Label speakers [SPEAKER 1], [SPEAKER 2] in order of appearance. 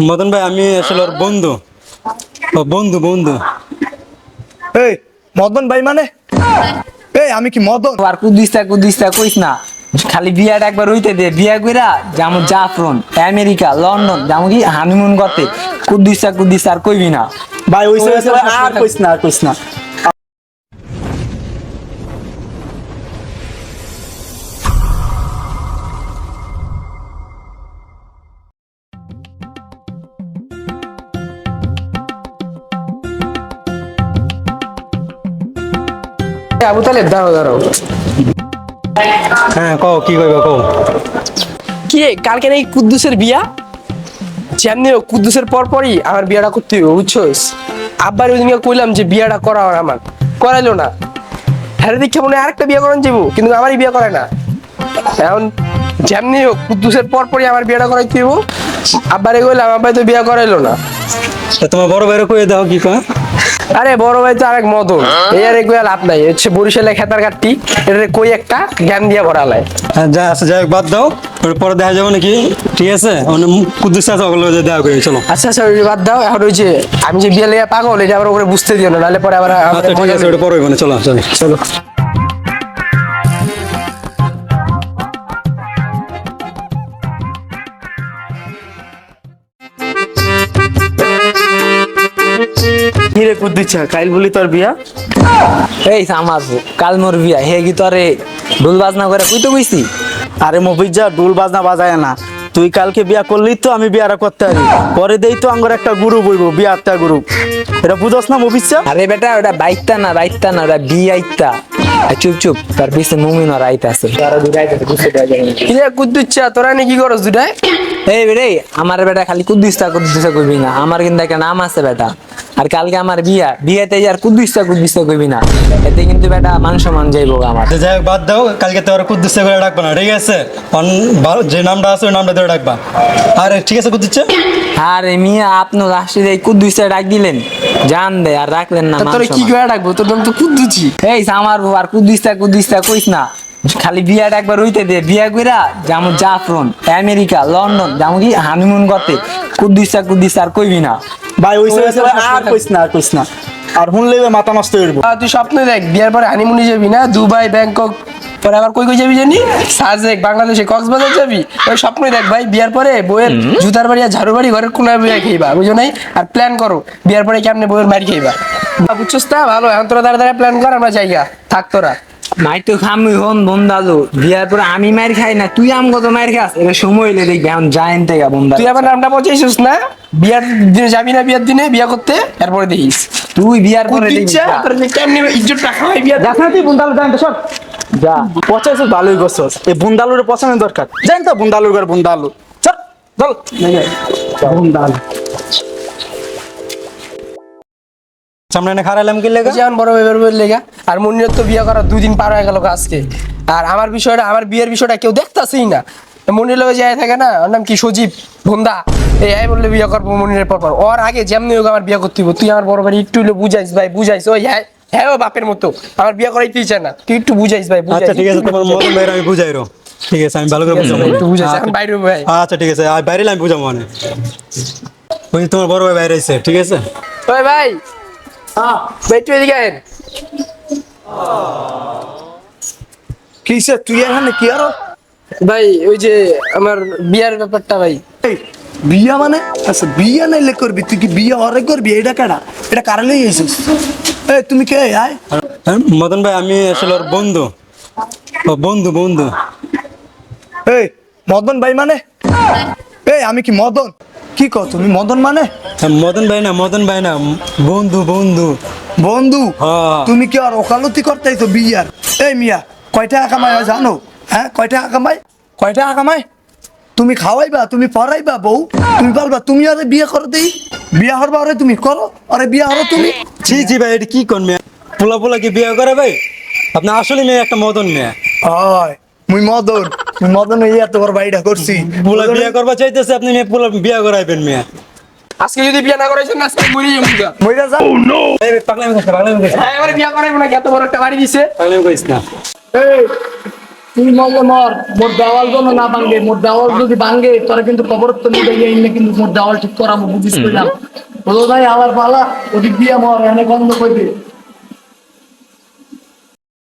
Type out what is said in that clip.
[SPEAKER 1] মদন ভাই আমি আসলে ওর বন্ধু। ও বন্ধু বন্ধু।
[SPEAKER 2] এই মদন ভাই মানে এই আমি কি মদন?
[SPEAKER 3] আর কুদিস্তা কুদিস্তা কইস না, খালি বিয়াটা একবার হইতে দে। বিয়া কইরা যেমন জাফরন আমেরিকা লন্ডন যেমন কি হানিমুন করতে। কুদিস্তা কুদিস্তা আর কইবি না
[SPEAKER 2] ভাই ওইসব আর কইস না আর কইস না।
[SPEAKER 4] আবু তালেব দাঁড়াও দাঁড়াও।
[SPEAKER 1] হ্যাঁ কও কি কইবা কও।
[SPEAKER 4] কি কালকে নাকি কুদ্দুসের বিয়া? যেমনি হোক কুদ্দুসের পরপরই আমার বিয়াটা করতে হবে, বুঝছোস? আব্বার ওই দিনকে কইলাম যে বিয়াটা করা আর আমার করাইলো না। হ্যাঁ দেখে মনে হয় আরেকটা বিয়ে করান যাবো, কিন্তু আমারই বিয়ে করে না। এখন যেমনি হোক কুদ্দুসের পরপরই আমার বিয়াটা করাইতে হইব। আব্বারে কইলাম, আব্বাই তো বিয়া করাইলো না।
[SPEAKER 1] তা তোমার বড় ভাইরে কইয়ে দাও কি কয়।
[SPEAKER 4] আরে বড় ভাই তো আরেক মদন, এই আর কইয়া লাভ নাই। হচ্ছে বরিশালে খেতার কাটটি, এটা কই একটা জ্ঞান দিয়া ভরালায়।
[SPEAKER 1] হ্যাঁ যা আছে যাই হোক, বাদ দাও। ওর পরে দেখা যাবে নাকি, ঠিক আছে? মানে কুদ্দুস আছে ওগুলো যে দেখা করি চলো।
[SPEAKER 4] আচ্ছা আচ্ছা ওই বাদ দাও। এখন ওই যে আমি যে বিয়ে লেগে পাগল, এটা আবার ওরে বুঝতে দিও না, নাহলে পরে আবার
[SPEAKER 1] আচ্ছা ঠিক আছে, ওটা পরে হইব না, চলো চলো
[SPEAKER 4] চলো।
[SPEAKER 2] কি রে কুদ্দিচ্ছা কাইল বলি তোর বিয়া?
[SPEAKER 3] এই আমার কাল মোর বিয়া হে কি তোরে ঢোল বাজনা করে কই তো কইছি।
[SPEAKER 2] আরে মফিজা ডুল বাজনা বাজায় না, তুই কালকে বিয়া করলি তো আমি বিয়াটা করতে পারি। পরে দেই তো আঙ্গর একটা গ্রুপ হইব, বিয়া একটা গ্রুপ। এটা বুঝছ না মফিজা?
[SPEAKER 3] আরে বেটা ওটা বাইতা না ওটা বিয়াইতা। চুপ চুপ, তার পিছে মুমিন আর আইতা আছে।
[SPEAKER 4] কি রে কুদ্দুচ্ছা, তোরা নি কি করছ দুটাই?
[SPEAKER 3] এই বেরে আমার বেটা খালি কুদ্দিস্তা কুদ্দিস্তা কইবি না, আমার কিন্তু একটা নাম আছে বেটা। আর কালকে আমার বিয়াতে আর কুদ্দিস্তা কুদ্দিস্তা কইবি না, এতে কিন্তু বেটা মান সম্মান যাইবো আমার।
[SPEAKER 1] তো যাই হোক বাদ দাও, কালকে তো আর কুদ্দুস করে ডাকবা না, ঠিক আছে? যে নামটা আছে ওই নামটা ধরে ডাকবা। আরে ঠিক আছে কুদ্দুস।
[SPEAKER 3] আরে মিয়া আপনি লাস্টে এই কুদ্দিস্তা ডাক দিলেন, জান দে আর রাখলেন না মান
[SPEAKER 4] তোরে কি
[SPEAKER 3] সম্মান।
[SPEAKER 4] করে ডাকবো? তোর নাম তো কুদ্দুচি।
[SPEAKER 3] এই আমার আর কুদ্দিস্তা কুদ্দিস্তা কইস না, খালি বিয়াটা একবার হইতে দে। বিয়া কইরা যেমন জাফরন আমেরিকা লন্ডন যেমন কি হানিমুন করতে। কুদ্দিস্তা কুদ্দিস্তা আর কইবি না
[SPEAKER 2] ভাই ওইসব আর কইস না আর কইস না। আর শুনলে মাথা নষ্ট হইব।
[SPEAKER 4] তুই স্বপ্ন দেখ বিয়ার পরে হানিমুনে যাবি না, দুবাই ব্যাংকক, পরে আবার কই কই যাবি জানি? সাজেক বাংলাদেশে কক্সবাজার যাবি। ওই স্বপ্নই দেখ ভাই, বিয়ার পরে বইয়ের জুতার বাড়ি আর ঝাড়ু বাড়ি ঘরের কোনায় বইয়া খাইবা, বুঝো নাই? আর প্ল্যান করো বিয়ার পরে কেমনে বইয়ের মারি খাইবা, বুঝছস? তা ভালো, এখন তোরা দাঁড়া প্ল্যান কর, আমরা জায়গা থাক তোরা।
[SPEAKER 3] মাই তো খামুই হন বন্দালু। বিয়ার পরে আমি মার খাই না, তুই আম কত মার খাস, এটা সময় হইলে দেখবি এখন যাইন থেকে বন্দা।
[SPEAKER 4] তুই আমার নামটা পৌঁছাইছিস না? বিয়ার দিনে যাবি না, বিয়ার দিনে বিয়া করতে, এরপরে দেখিস
[SPEAKER 3] তুই বিয়ার পরে দেখবি
[SPEAKER 4] কুদ্দুচ্ছা,
[SPEAKER 3] যা।
[SPEAKER 4] তোর যে কেমনে ইজ্জতটা খাওয়াই বিয়া।
[SPEAKER 2] দেখ না তুই বুন্দালু জানতে সব যা পচাইছিস, ভালোই করছস। এই বুন্দালুরে পচানোর দরকার, জান তো বুন্দালুর ঘর বুন্দালু। চল চল বুন্দালু।
[SPEAKER 1] সামনে এনে খারাইলাম কি লেগে?
[SPEAKER 4] যেমন বড় ভাইয়ের লেগা। আর মনির তো বিয়ে করার 2 দিন পার হয়ে গেল আজকে। আর আমার বিষয়টা, আমার বিয়ের বিষয়টা কেউ দেখতাছেই না। মনির লগে যায় থাকে না, ওর নাম কি সজীব ভন্দা, এই বললে বিয়ে করবো মনিরের পর ওর আগে যেমনি হোক আমার বিয়ে করতে হইব। তুই আমার বড় ভাই একটু হইলে বুঝাইস ভাই, বুঝাইস। ওই হ্যাঁ হ্যাঁ ও বাপের মতো আমার বিয়ে করাইতেই চায় না, তুই একটু বুঝাইস ভাই, বুঝাইস।
[SPEAKER 1] আচ্ছা ঠিক আছে, তোমার মদন ভাইয়ের আমি বুঝাই রো। ঠিক আছে আমি ভালো করে বুঝাবো।
[SPEAKER 4] একটু বুঝাইস, এখন বাইরে ভাই।
[SPEAKER 1] আচ্ছা ঠিক আছে, আর বাইরে আমি বুঝাবো মানে। ওই তোমার বড় ভাই বাইরে আছে, ঠিক আছে?
[SPEAKER 4] ওই ভাই, ভাই একটু এদিকে আয়।
[SPEAKER 2] কিসে তুই এখানে কি আরো?
[SPEAKER 4] ভাই ওই যে আমার বিয়ার ব্যাপারটা ভাই।
[SPEAKER 2] এই, বিয়া মানে? আচ্ছা বিয়া নাইলে করবি, তুই কি বিয়া অরে করবি? এটা কেডা? এটা কারণে এসেছিস? এই তুমি কে? আয়
[SPEAKER 1] মদন ভাই আমি আসলে ওর বন্ধু। ও বন্ধু বন্ধু।
[SPEAKER 2] এই মদন ভাই মানে এই আমি কি মদন? কি কও তুমি মদন মানে?
[SPEAKER 1] মদন ভাই না, মদন ভাই না, বন্ধু বন্ধু।
[SPEAKER 2] বন্ধু?
[SPEAKER 1] হ্যাঁ।
[SPEAKER 2] তুমি কি আর ওকালতি করতেই তো বিয়ার? এই মিয়া কয় টাকা কামাই হয় জানো? হ্যাঁ কয় টাকা কামাই? কয় টাকা কামাই? তুমি খাওয়াইবা, তুমি পড়াইবা বউ, তুমি বলবা তুমি আরে বিয়ে করো দেই, বিয়া হরবা আরে তুমি করো, আরে বিয়া হরো তুমি।
[SPEAKER 1] জি জি ভাই, এটা কি কোন মেয়ে? পোলা পোলা কি বিয়ে করে ভাই? আপনি আসলে মেয়ে একটা মদন মেয়ে।
[SPEAKER 2] হয় মুই মদন, মুই মদন এই এত বড় বাড়িটা করছি।
[SPEAKER 1] পোলা বিয়ে করবা চাইতেছে, আপনি মেয়ে পোলা বিয়ে করাইবেন মেয়ে।
[SPEAKER 4] আজকে যদি বিয়ে না করাইছেন না, আজকে মরে যাবো গা।
[SPEAKER 2] মইরা যা।
[SPEAKER 1] এই পাগলামি করছে, পাগলামি করছে।
[SPEAKER 4] হ্যাঁ এবারে বিয়ে করাইবো না, এত বড় একটা বাড়ি দিছে।
[SPEAKER 1] পাগলামি করিস না।
[SPEAKER 2] এই তুই মরলে মর, মোর দেওয়াল যেন না ভাঙ্গে, মোর দেওয়াল যদি ভাঙ্গে তোরা কিন্তু কবর তো নিবে গিয়ে কিন্তু মোর দেওয়াল ঠিক করাবো, বুঝিস কইলাম। বলো ভাই আমার পালা, ওদিক দিয়ে মর, এনে গন্ধ কইবে।